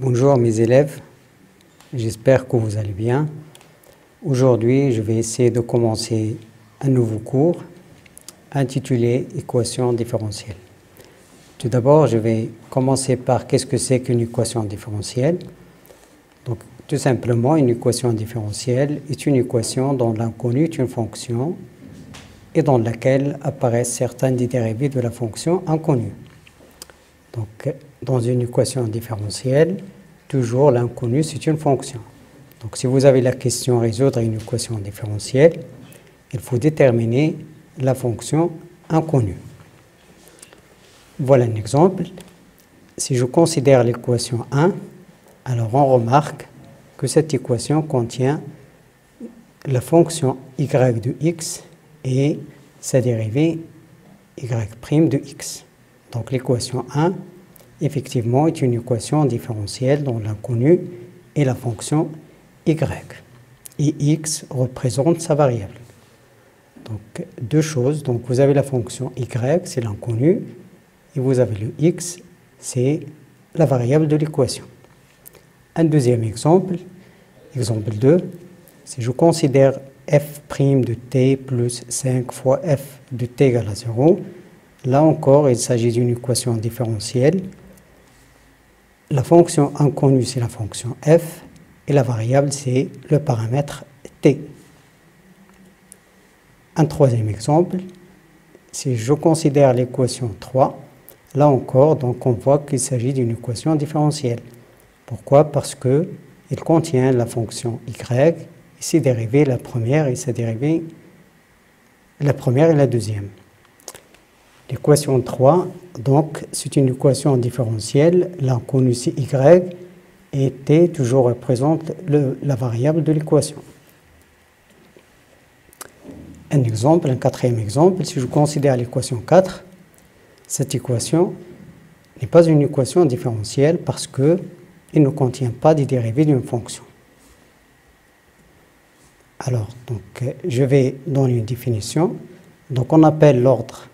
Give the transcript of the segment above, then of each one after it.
Bonjour mes élèves, j'espère que vous allez bien. Aujourd'hui, je vais essayer de commencer un nouveau cours intitulé Équation différentielle. Tout d'abord, je vais commencer par qu'est-ce que c'est qu'une équation différentielle. Donc, tout simplement, une équation différentielle est une équation dont l'inconnu est une fonction et dans laquelle apparaissent certaines des dérivées de la fonction inconnue. Donc, dans une équation différentielle, toujours l'inconnu, c'est une fonction. Donc, si vous avez la question résoudre une équation différentielle, il faut déterminer la fonction inconnue. Voilà un exemple. Si je considère l'équation 1, alors on remarque que cette équation contient la fonction y de x et sa dérivée y' de x. Donc l'équation 1, effectivement, est une équation différentielle dont l'inconnu est la fonction y. Et x représente sa variable. Donc deux choses. Donc vous avez la fonction y, c'est l'inconnu, et vous avez le x, c'est la variable de l'équation. Un deuxième exemple, exemple 2, si je considère f' de t plus 5 fois f de t égale à 0, là encore, il s'agit d'une équation différentielle. La fonction inconnue, c'est la fonction f, et la variable, c'est le paramètre t. Un troisième exemple, si je considère l'équation 3, là encore, donc on voit qu'il s'agit d'une équation différentielle. Pourquoi? Parce qu'il contient la fonction y, et ses dérivées, la première et sa dérivée, la première et la deuxième. L'équation 3, donc, c'est une équation différentielle. L'inconnu, c'est y, et t toujours représente la variable de l'équation. Un exemple, un quatrième exemple, si je considère l'équation 4, cette équation n'est pas une équation différentielle parce qu'elle ne contient pas des dérivées d'une fonction. Alors, donc, je vais donner une définition. Donc, on appelle l'ordre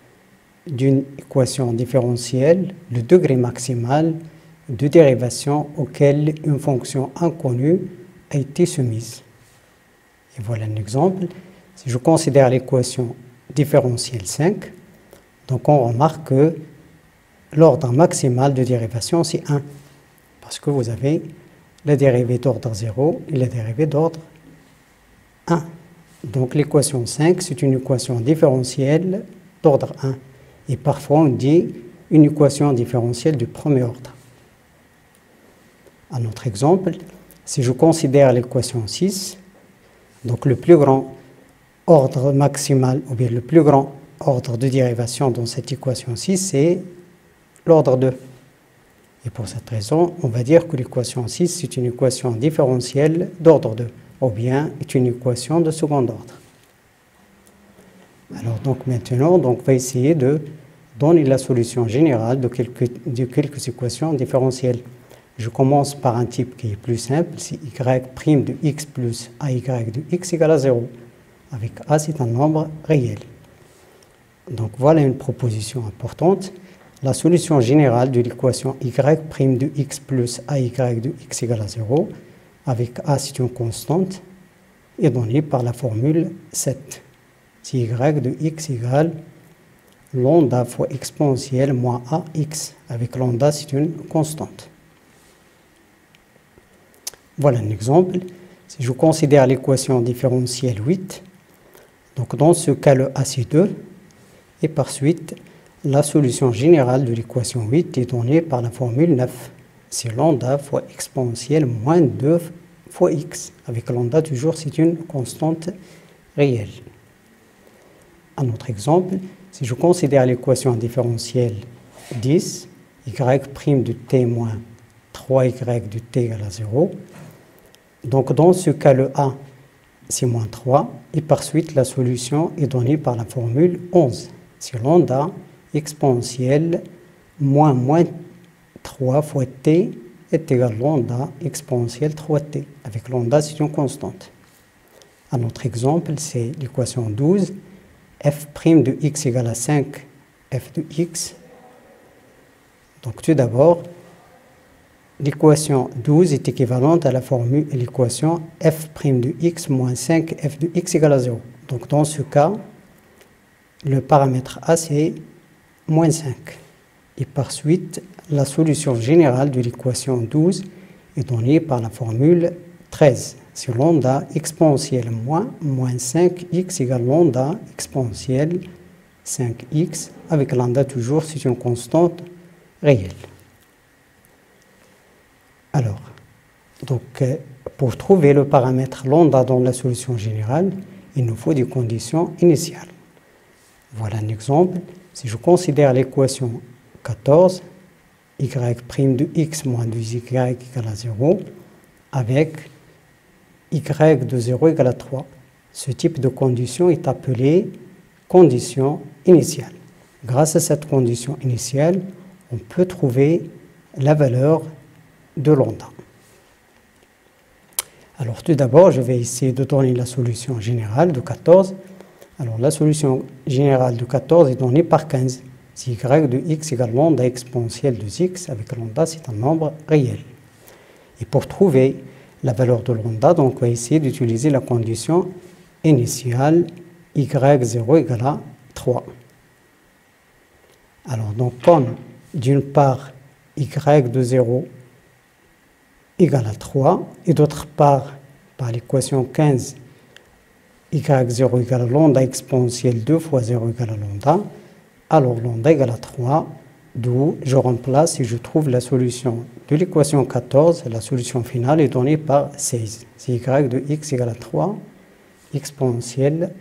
d'une équation différentielle le degré maximal de dérivation auquel une fonction inconnue a été soumise. Et voilà un exemple. Si je considère l'équation différentielle 5, donc on remarque que l'ordre maximal de dérivation, c'est 1, parce que vous avez la dérivée d'ordre 0 et la dérivée d'ordre 1. Donc l'équation 5, c'est une équation différentielle d'ordre 1. Et parfois, on dit une équation différentielle du premier ordre. Un autre exemple, si je considère l'équation 6, donc le plus grand ordre maximal, ou bien le plus grand ordre de dérivation dans cette équation 6, c'est l'ordre 2. Et pour cette raison, on va dire que l'équation 6, c'est une équation différentielle d'ordre 2, ou bien est une équation de second ordre. Alors donc maintenant, on va essayer de donner la solution générale de quelques équations différentielles. Je commence par un type qui est plus simple, c'est y' de x plus ay de x égale à 0, avec a c'est un nombre réel. Donc voilà une proposition importante. La solution générale de l'équation y' de x plus ay de x égale à 0, avec a c'est une constante, est donnée par la formule 7. Si y de x égale lambda fois exponentielle moins ax, avec lambda c'est une constante. Voilà un exemple. Si je considère l'équation différentielle 8, donc dans ce cas le a c'est 2, et par suite la solution générale de l'équation 8 est donnée par la formule 9. C'est lambda fois exponentielle moins 2 fois x, avec lambda toujours c'est une constante réelle. Un autre exemple, si je considère l'équation différentielle 10, y' de t moins 3y de t égale à 0, donc dans ce cas le a c'est moins 3, et par suite la solution est donnée par la formule 11. C'est lambda exponentielle moins 3 fois t est égal à lambda exponentielle 3t, avec lambda c'est une constante. Un autre exemple, c'est l'équation 12, f' de x égale à 5 f de x. Donc tout d'abord, l'équation 12 est équivalente à la formule et l'équation f' de x moins 5f de x égale à 0. Donc dans ce cas, le paramètre A c'est moins 5. Et par suite, la solution générale de l'équation 12 est donnée par la formule 13. C'est lambda exponentielle moins 5x égale lambda exponentielle 5x, avec lambda toujours, c'est une constante réelle. Alors, donc, pour trouver le paramètre lambda dans la solution générale, il nous faut des conditions initiales. Voilà un exemple. Si je considère l'équation 14, y' de x moins 2y égale à 0, avec y de 0 égale à 3. Ce type de condition est appelé condition initiale. Grâce à cette condition initiale, on peut trouver la valeur de lambda. Alors tout d'abord, je vais essayer de donner la solution générale de 14. Alors la solution générale de 14 est donnée par 15. Si y de x égale lambda exponentielle de x, avec lambda c'est un nombre réel. Et pour trouver la valeur de lambda, donc on va essayer d'utiliser la condition initiale y0 égale à 3. Alors donc comme d'une part y de 0 égale à 3 et d'autre part par l'équation 15 y0 égale à lambda exponentielle 2 fois 0 égale à lambda, alors lambda égale à 3, d'où je remplace et je trouve la solution de l'équation 14. La solution finale est donnée par 16. C'est y de x égale à 3 exponentielle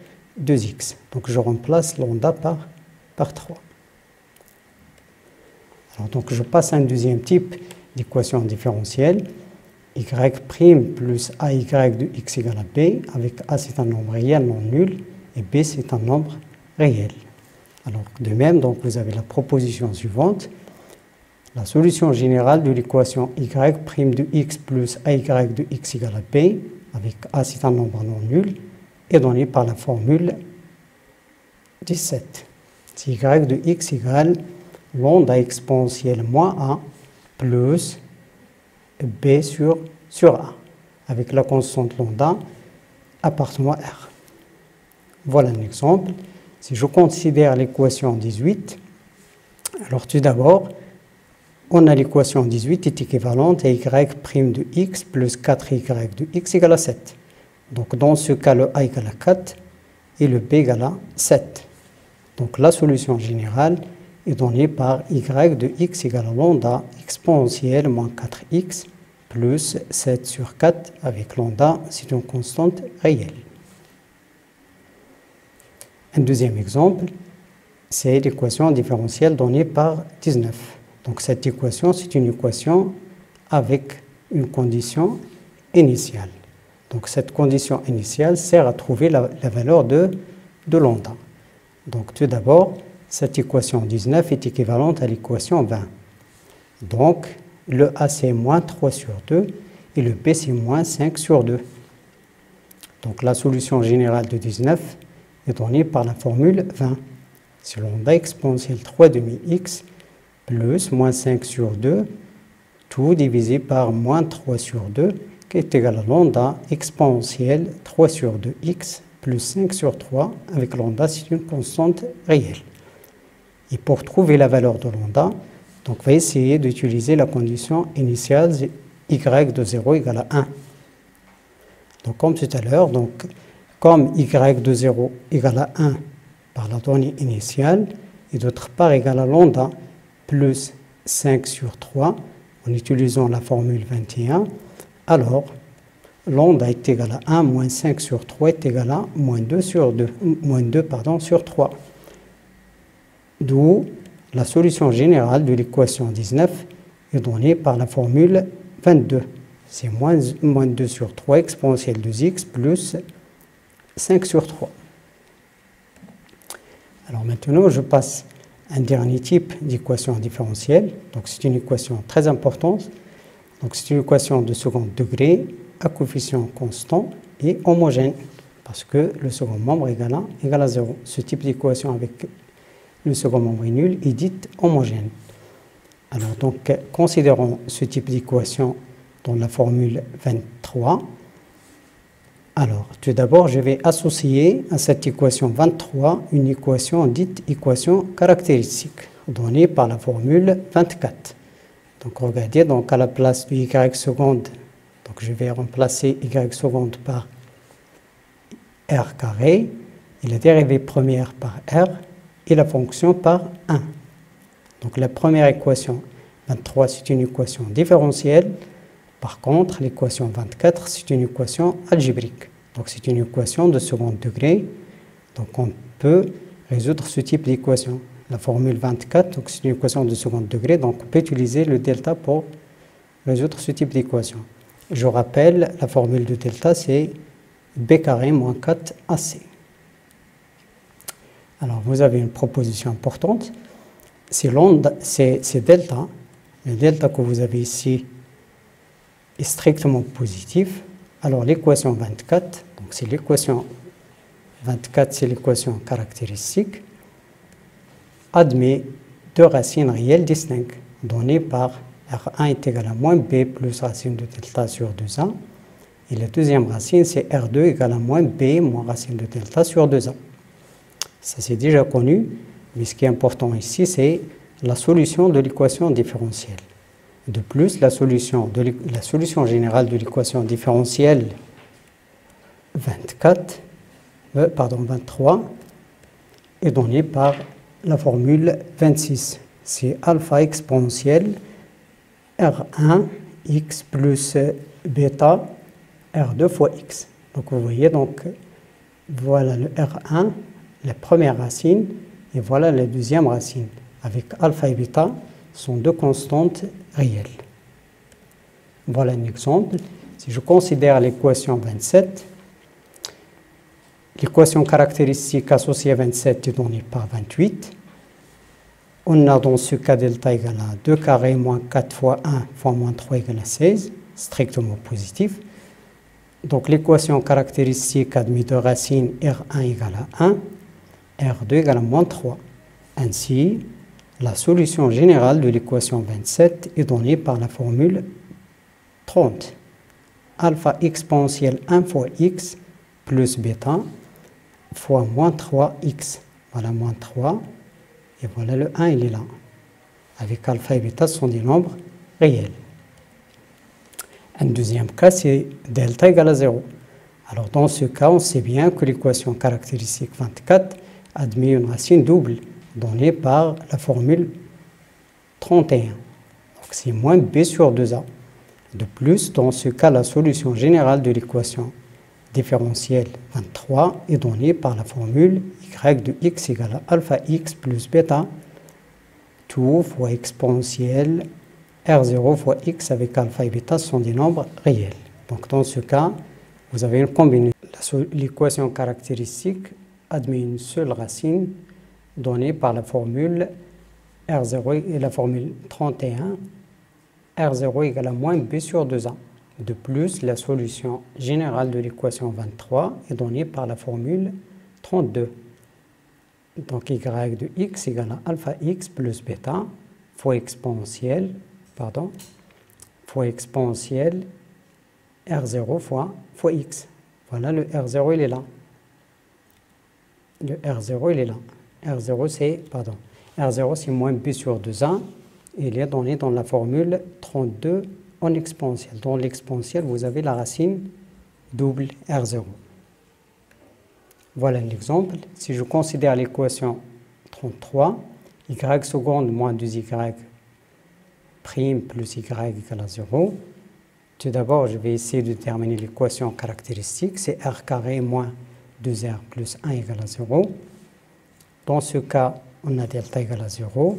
2x. Donc je remplace lambda par 3. Alors donc je passe à un deuxième type d'équation différentielle. Y' plus AY de x égale à B, avec A c'est un nombre réel non nul et B c'est un nombre réel. Alors de même, donc vous avez la proposition suivante. La solution générale de l'équation y' de x plus AY de x égale à B, avec A c'est un nombre non nul, est donnée par la formule 17. C'est y de x égale lambda exponentielle moins a plus b sur a, avec la constante lambda appartenant à R. Voilà un exemple. Si je considère l'équation 18, alors tout d'abord, on a l'équation 18 est équivalente à y' de x plus 4y de x égale à 7. Donc dans ce cas, le a égale à 4 et le b égale à 7. Donc la solution générale est donnée par y de x égale à lambda exponentielle moins 4x plus 7 sur 4 avec lambda, c'est une constante réelle. Un deuxième exemple, c'est l'équation différentielle donnée par 19. Donc cette équation, c'est une équation avec une condition initiale. Donc cette condition initiale sert à trouver la valeur de lambda. Donc tout d'abord, cette équation 19 est équivalente à l'équation 20. Donc le A c'est moins 3 sur 2 et le B c'est moins 5 sur 2. Donc la solution générale de 19 est donnée par la formule 20. C'est lambda exponentielle 3 demi x plus moins 5 sur 2, tout divisé par moins 3 sur 2, qui est égal à lambda exponentielle 3 sur 2x plus 5 sur 3, avec lambda, c'est une constante réelle. Et pour trouver la valeur de lambda, donc on va essayer d'utiliser la condition initiale y de 0 égale à 1. Donc comme tout à l'heure, comme y de 0 égale à 1 par la donnée initiale, et d'autre part égale à lambda plus 5 sur 3, en utilisant la formule 21, alors lambda est égal à 1 moins 5 sur 3 est égal à moins 2 sur 3. D'où la solution générale de l'équation 19 est donnée par la formule 22. C'est moins 2 sur 3 exponentielle de x plus 5 sur 3. Alors maintenant, je passe à un dernier type d'équation différentielle. Donc c'est une équation très importante. Donc c'est une équation de second degré à coefficient constant et homogène, parce que le second membre égale à 0. Ce type d'équation avec le second membre est nul est dite homogène. Alors, donc, considérons ce type d'équation dans la formule 23. Alors, tout d'abord, je vais associer à cette équation 23 une équation dite équation caractéristique, donnée par la formule 24. Donc, regardez, donc à la place du y seconde, donc je vais remplacer y seconde par r carré, et la dérivée première par r, et la fonction par 1. Donc, la première équation 23, c'est une équation différentielle. Par contre, l'équation 24, c'est une équation algébrique. Donc, c'est une équation de second degré. Donc, on peut résoudre ce type d'équation. La formule 24, donc c'est une équation de second degré. Donc, on peut utiliser le delta pour résoudre ce type d'équation. Je rappelle, la formule de delta, c'est b carré moins 4ac. Alors, vous avez une proposition importante. C'est delta. Le delta que vous avez ici est strictement positif. Alors, l'équation 24, donc c'est l'équation 24, c'est l'équation caractéristique, admet deux racines réelles distinctes, données par R1 est égal à moins B plus racine de delta sur 2A. Et la deuxième racine, c'est R2 égale à moins B moins racine de delta sur 2A. Ça, c'est déjà connu, mais ce qui est important ici, c'est la solution de l'équation différentielle. De plus, la solution générale de l'équation différentielle 23 est donnée par la formule 26. C'est alpha exponentielle R1 x plus bêta R2 fois x. Donc vous voyez, donc voilà le R1, la première racine, et voilà la deuxième racine. Avec alpha et bêta sont deux constantes réelles. Voilà un exemple. Si je considère l'équation 27, l'équation caractéristique associée à 27 est donnée par 28. On a dans ce cas delta égale à 2 carré moins 4 fois 1 fois moins 3 égale à 16, strictement positif. Donc l'équation caractéristique admet deux racines R1 égale à 1, R2 égale à moins 3. Ainsi, la solution générale de l'équation 27 est donnée par la formule 30. Alpha exponentielle 1 fois x plus bêta fois moins 3x. Voilà moins 3. Et voilà le 1, il est là. Avec alpha et bêta, ce sont des nombres réels. Un deuxième cas, c'est delta égale à 0. Alors dans ce cas, on sait bien que l'équation caractéristique 24 admet une racine double donnée par la formule 31. Donc c'est moins b sur 2a. De plus, dans ce cas, la solution générale de l'équation différentielle 23 est donnée par la formule y de x égale à alpha x plus bêta tout fois exponentielle R0 fois x avec alpha et bêta sont des nombres réels. Donc dans ce cas, vous avez une combinaison. L'équation caractéristique admet une seule racine donnée par la formule R0 et la formule 31. R0 égale à moins B sur 2A. De plus, la solution générale de l'équation 23 est donnée par la formule 32. Donc y de x égale à alpha x plus bêta fois exponentielle R0 fois x. Voilà, le R0 il est là. Le R0 il est là. R0 c'est moins B sur 2A. Il est donné dans la formule 32 en exponentielle. Dans l'exponentielle, vous avez la racine double R0. Voilà un exemple. Si je considère l'équation 33, y seconde moins 2y prime plus y égale à 0. Tout d'abord, je vais essayer de déterminer l'équation caractéristique. C'est r carré moins 2r plus 1 égale à 0. Dans ce cas, on a delta égale à 0.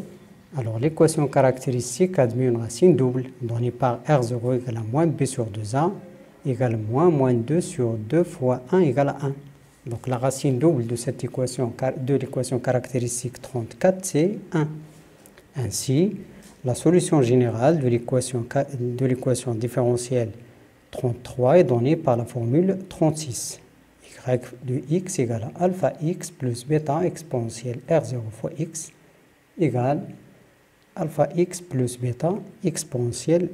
Alors, l'équation caractéristique admet une racine double donnée par R0 égale à moins B sur 2A égale moins 2 sur 2 fois 1 égale à 1. Donc, la racine double de cette équation, de l'équation caractéristique 34, c'est 1. Ainsi, la solution générale de l'équation différentielle 33 est donnée par la formule 36. Y de x égale à alpha x plus bêta exponentielle R0 fois x égale alpha x plus bêta exponentielle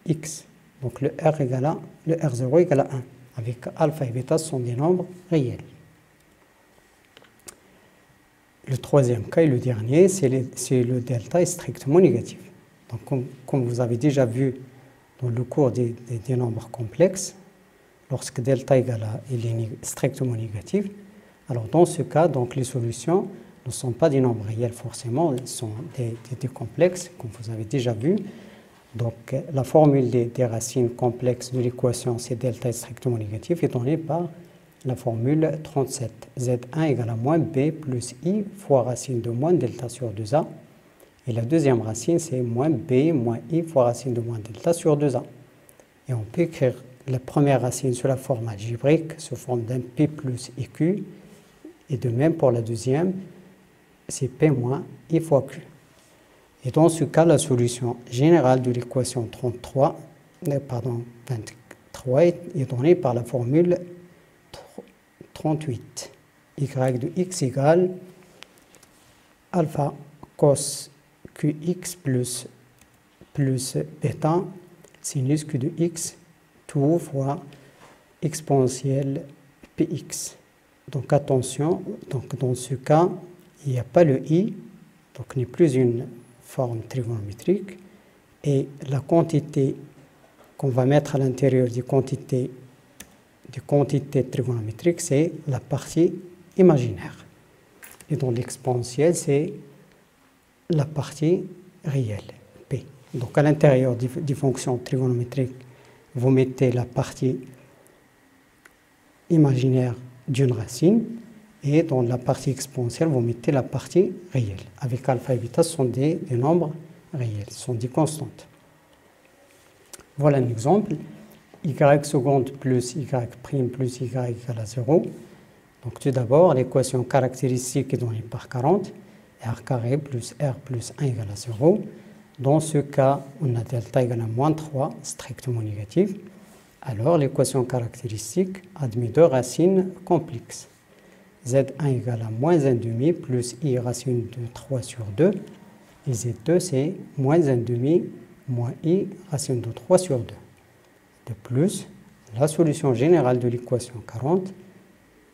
x. Donc le R0 égale à 1, avec alpha et bêta sont des nombres réels. Le troisième cas et le dernier, c'est le delta est strictement négatif. Donc comme vous avez déjà vu dans le cours des nombres complexes, lorsque delta égale à il est strictement négatif, alors dans ce cas, donc les solutions ne sont pas des nombres réels forcément, elles sont des complexes, comme vous avez déjà vu. Donc la formule des racines complexes de l'équation c'est delta est strictement négatif est donnée par la formule 37. Z1 égale à moins B plus I fois racine de moins delta sur 2A. Et la deuxième racine c'est moins B moins I fois racine de moins delta sur 2A. Et on peut écrire la première racine sous la forme algébrique sous forme d'un P plus IQ. Et de même pour la deuxième, c'est P moins I fois Q. Et dans ce cas, la solution générale de l'équation 23 est donnée par la formule 38. Y de x égale alpha cos qx plus bêta sinus q de x tout fois exponentielle px. Donc attention, donc dans ce cas, il n'y a pas le i, donc n'est plus une forme trigonométrique, et la quantité qu'on va mettre à l'intérieur des quantités trigonométriques, c'est la partie imaginaire. Et dans l'exponentielle, c'est la partie réelle, P. Donc à l'intérieur des fonctions trigonométriques, vous mettez la partie imaginaire d'une racine, et dans la partie exponentielle, vous mettez la partie réelle. Avec alpha et bêta, ce sont des nombres réels, ce sont des constantes. Voilà un exemple. Y seconde plus y prime plus y égale à 0. Donc tout d'abord, l'équation caractéristique est donnée par 40. R carré plus R plus 1 égale à 0. Dans ce cas, on a delta égale à moins 3, strictement négatif. Alors l'équation caractéristique admet deux racines complexes. Z1 égale à moins 1 demi plus I racine de 3 sur 2. Et Z2 c'est moins 1 demi moins I racine de 3 sur 2. De plus, la solution générale de l'équation 40,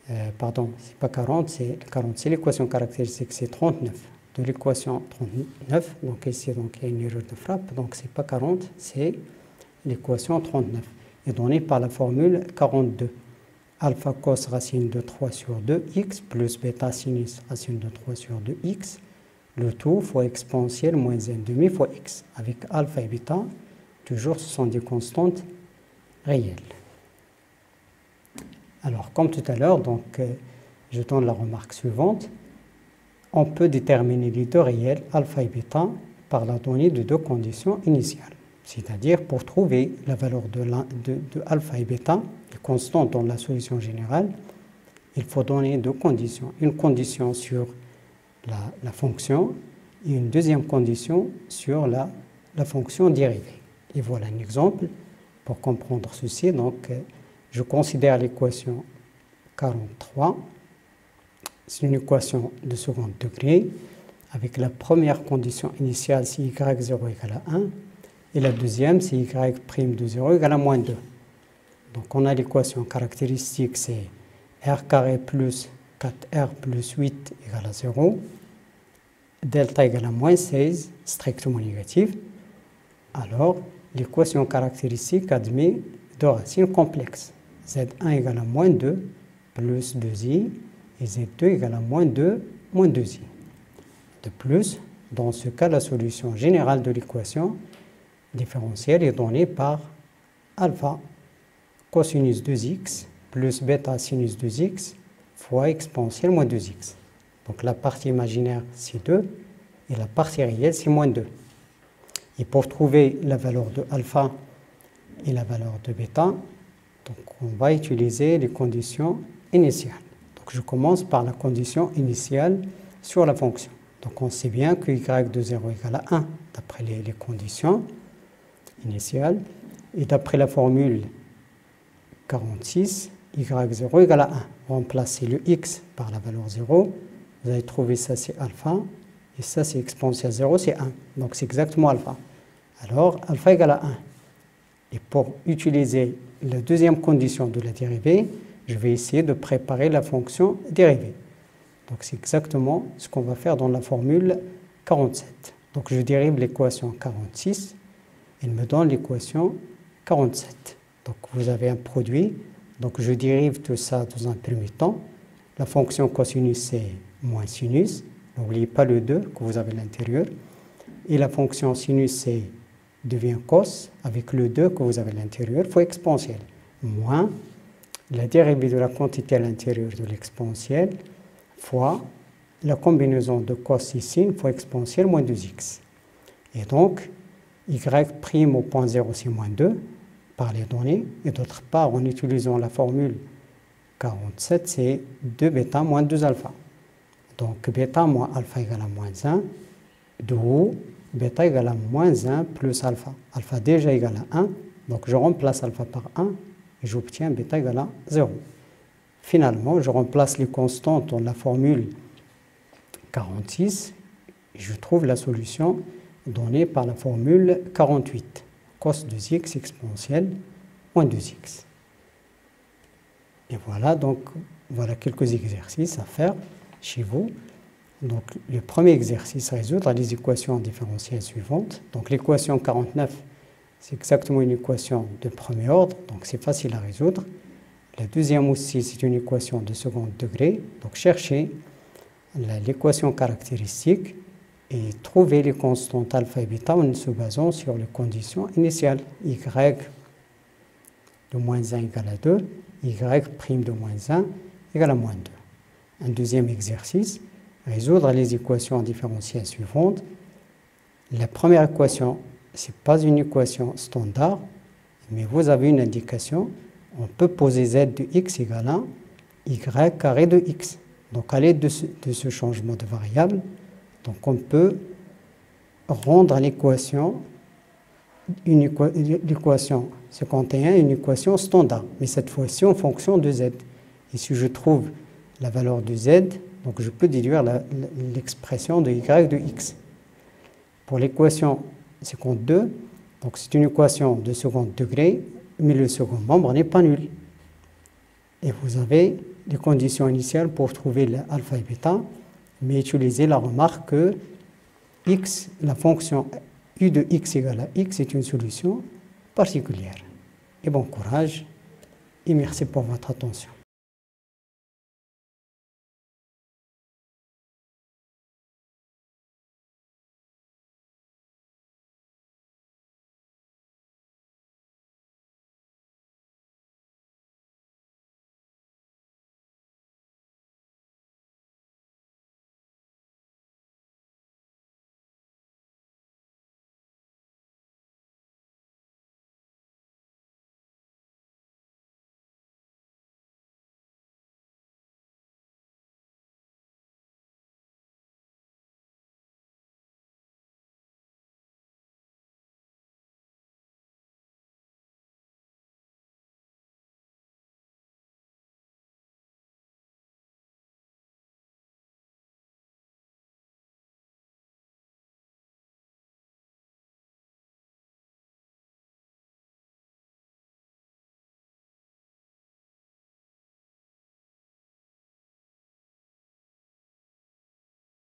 c'est pas 40, c'est l'équation caractéristique, c'est 39. De l'équation 39, donc ici donc, il y a une erreur de frappe, donc c'est pas 40, c'est l'équation 39. Est donnée par la formule 42. Alpha cos racine de 3 sur 2x plus bêta sinus racine de 3 sur 2x, le tout fois exponentielle moins 1 demi fois x. Avec alpha et bêta, toujours ce sont des constantes réelles. Alors comme tout à l'heure, donc je donne la remarque suivante. On peut déterminer les deux réels, alpha et bêta, par la donnée de deux conditions initiales. C'est-à-dire, pour trouver la valeur de alpha et bêta, les constantes dans la solution générale, il faut donner deux conditions. Une condition sur la fonction et une deuxième condition sur la fonction dérivée. Et voilà un exemple pour comprendre ceci. Donc, je considère l'équation 43. C'est une équation de second degré avec la première condition initiale, c'est y0 égale à 1. Et la deuxième, c'est y' de 0 égale à moins 2. Donc on a l'équation caractéristique, c'est r carré plus 4r plus 8 égale à 0. Delta égale à moins 16, strictement négatif. Alors, l'équation caractéristique admet deux racines complexes. Z1 égale à moins 2 plus 2i et Z2 égale à moins 2 moins 2i. De plus, dans ce cas, la solution générale de l'équation différentielle est donnée par alpha cosinus 2x plus bêta sinus 2x fois exponentielle moins 2x. Donc la partie imaginaire, c'est 2 et la partie réelle, c'est moins 2. Et pour trouver la valeur de alpha et la valeur de bêta, donc on va utiliser les conditions initiales. Donc je commence par la condition initiale sur la fonction. Donc on sait bien que y de 0 égale à 1 d'après les conditions initiales. Et d'après la formule 46, y0 égale à 1. Remplacez le x par la valeur 0. Vous allez trouver ça, c'est alpha. Et ça, c'est exponentielle 0, c'est 1. Donc, c'est exactement alpha. Alors, alpha égale à 1. Et pour utiliser la deuxième condition de la dérivée, je vais essayer de préparer la fonction dérivée. Donc, c'est exactement ce qu'on va faire dans la formule 47. Donc, je dérive l'équation 46. Il me donne l'équation 47. Donc, vous avez un produit. Donc, je dérive tout ça dans un premier temps. La fonction cosinus, c'est moins sinus. N'oubliez pas le 2 que vous avez à l'intérieur. Et la fonction sinus, c'est devient cos avec le 2 que vous avez à l'intérieur fois exponentielle. Moins la dérivée de la quantité à l'intérieur de l'exponentielle fois la combinaison de cos et sin fois exponentielle moins 2x. Et donc, y' au point 0, c'est moins 2 par les données. Et d'autre part, en utilisant la formule 47, c'est 2 bêta moins 2 alpha. Donc, bêta moins alpha égale à moins 1, d'où bêta égale à moins 1 plus alpha. Alpha déjà égale à 1, donc je remplace alpha par 1 et j'obtiens bêta égale à 0. Finalement, je remplace les constantes dans la formule 46 et je trouve la solution donnée par la formule 48. Cos 2x exponentielle moins 2x. Et voilà, donc, voilà quelques exercices à faire chez vous. Donc, le premier exercice, résoudre les équations différentielles suivantes. Donc, l'équation 49, c'est exactement une équation de premier ordre, donc c'est facile à résoudre. La deuxième aussi, c'est une équation de second degré. Donc, cherchez l'équation caractéristique et trouver les constantes alpha et bêta en se basant sur les conditions initiales. Y de moins 1 égale à 2, y' de moins 1 égale à moins 2. Un deuxième exercice, résoudre les équations différentielles suivantes. La première équation, ce n'est pas une équation standard, mais vous avez une indication. On peut poser z de x égale à y carré de x. Donc, à l'aide de ce changement de variable, donc on peut rendre l'équation 51 une équation standard, mais cette fois-ci en fonction de z. Et si je trouve la valeur de z, donc je peux déduire l'expression de y de x. Pour l'équation 52, donc c'est une équation de second degré, mais le second membre n'est pas nul. Et vous avez les conditions initiales pour trouver l'alpha et bêta, mais utilisez la remarque que x, la fonction u de x égale à x est une solution particulière. Et bon courage, et merci pour votre attention.